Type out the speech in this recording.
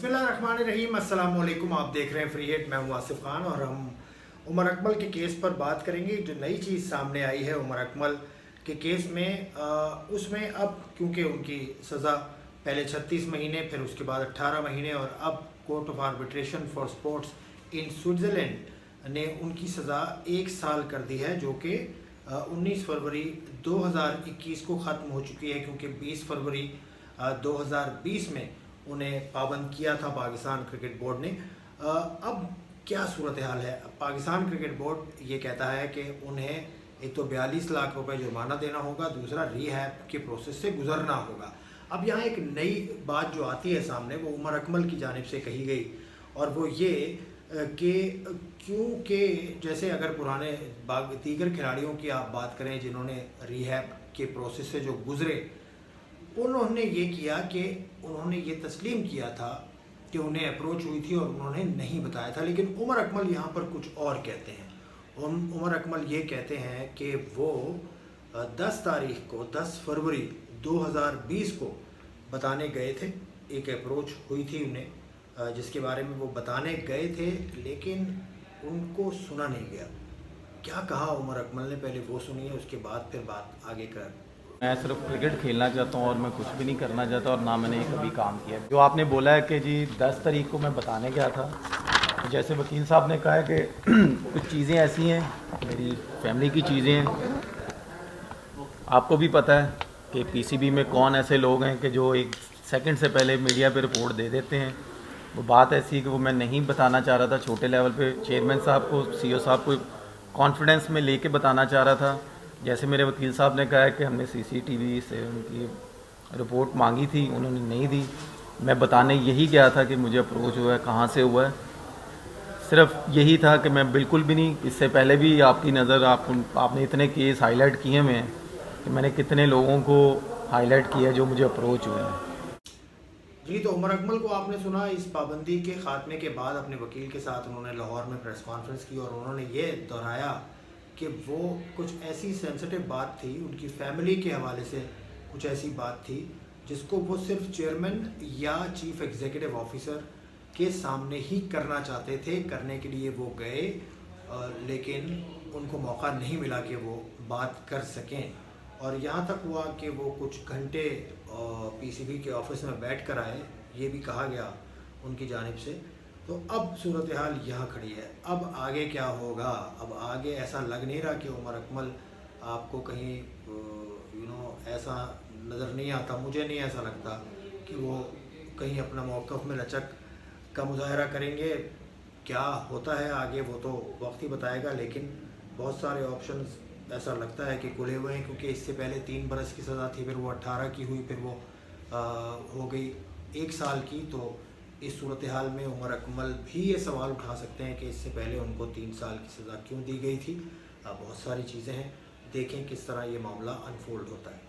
बिस्मिल्लाहिर्रहमानिर्रहीम, अस्सलाम वालेकुम। आप देख रहे हैं फ्री हिट। मैं हूं आसिफ खान और हम उमर अकमल के केस पर बात करेंगे। जो नई चीज़ सामने आई है उमर अकमल के केस में, उसमें अब क्योंकि उनकी सज़ा पहले 36 महीने, फिर उसके बाद 18 महीने और अब court of arbitration for sports in Switzerland ने उनकी सज़ा 1 साल कर दी है, जो कि 19 फरवरी 2021 को ख़त्म हो चुकी है, क्योंकि 20 फरवरी 2020 में उन्हें पाबंद किया था पाकिस्तान क्रिकेट बोर्ड ने। अब क्या सूरत हाल है? पाकिस्तान क्रिकेट बोर्ड ये कहता है कि उन्हें एक तो 42 लाख रुपए जुर्माना देना होगा, दूसरा रिहैब के प्रोसेस से गुजरना होगा। अब यहाँ एक नई बात जो आती है सामने, वो उमर अकमल की जानिब से कही गई, और वो ये कि क्योंकि जैसे अगर पुराने दीगर खिलाड़ियों की आप बात करें जिन्होंने रिहैब के प्रोसेस से जो गुजरे, उन्होंने ये किया कि उन्होंने ये तस्लीम किया था कि उन्हें अप्रोच हुई थी और उन्होंने नहीं बताया था। लेकिन उमर अकमल यहाँ पर कुछ और कहते हैं। उमर अकमल ये कहते हैं कि वो 10 फरवरी 2020 को बताने गए थे, एक अप्रोच हुई थी उन्हें, जिसके बारे में वो बताने गए थे, लेकिन उनको सुना नहीं गया। क्या कहा उमर अकमल ने, पहले वो सुनिए, उसके बाद फिर बात आगे कर। मैं सिर्फ क्रिकेट खेलना चाहता हूँ और मैं कुछ भी नहीं करना चाहता, और ना मैंने कभी काम किया। जो आपने बोला है कि जी 10 तारीख को मैं बताने गया था, तो जैसे वकील साहब ने कहा है कि कुछ चीज़ें ऐसी हैं, मेरी फैमिली की चीज़ें हैं। आपको भी पता है कि पीसीबी में कौन ऐसे लोग हैं कि जो 1 सेकंड से पहले मीडिया पे रिपोर्ट दे देते हैं। वो बात ऐसी है कि वो मैं नहीं बताना चाह रहा था, छोटे लेवल पे चेयरमैन साहब को, सीईओ साहब को कॉन्फिडेंस में लेके बताना चाह रहा था। जैसे मेरे वकील साहब ने कहा है कि हमने सीसीटीवी से उनकी रिपोर्ट मांगी थी, उन्होंने नहीं दी। मैं बताने यही गया था कि मुझे अप्रोच हुआ है, कहाँ से हुआ है, सिर्फ यही था कि मैं बिल्कुल भी नहीं। इससे पहले भी आपकी नज़र आपने इतने केस हाईलाइट किए हुए हैं कि मैंने कितने लोगों को हाईलाइट किया जो मुझे अप्रोच हुए हैं। जी, तो उमर अकमल को आपने सुना, इस पाबंदी के खात्मे के बाद अपने वकील के साथ उन्होंने लाहौर में प्रेस कॉन्फ्रेंस की और उन्होंने ये दोहराया कि वो कुछ ऐसी सेंसिटिव बात थी, उनकी फैमिली के हवाले से कुछ ऐसी बात थी जिसको वो सिर्फ चेयरमैन या चीफ एग्जीक्यूटिव ऑफिसर के सामने ही करना चाहते थे। करने के लिए वो गए, लेकिन उनको मौका नहीं मिला कि वो बात कर सकें, और यहाँ तक हुआ कि वो कुछ घंटे पीसीबी के ऑफिस में बैठ कर आए, ये भी कहा गया उनकी जानिब से। तो अब सूरत हाल यहाँ खड़ी है। अब आगे क्या होगा? अब आगे ऐसा लग नहीं रहा कि उमर अकमल आपको कहीं ऐसा नज़र नहीं आता, मुझे नहीं ऐसा लगता कि वो कहीं अपना मौक़िफ़ में लचक का मुज़ाहरा करेंगे। क्या होता है आगे वो तो वक्त ही बताएगा, लेकिन बहुत सारे ऑप्शंस ऐसा लगता है कि खुले हुए हैं, क्योंकि इससे पहले 3 बरस की सज़ा थी, फिर वो 18 की हुई, फिर वो हो गई 1 साल की। तो इस सूरत हाल में उमर अकमल भी ये सवाल उठा सकते हैं कि इससे पहले उनको 3 साल की सज़ा क्यों दी गई थी। बहुत सारी चीज़ें हैं, देखें किस तरह ये मामला अनफोल्ड होता है।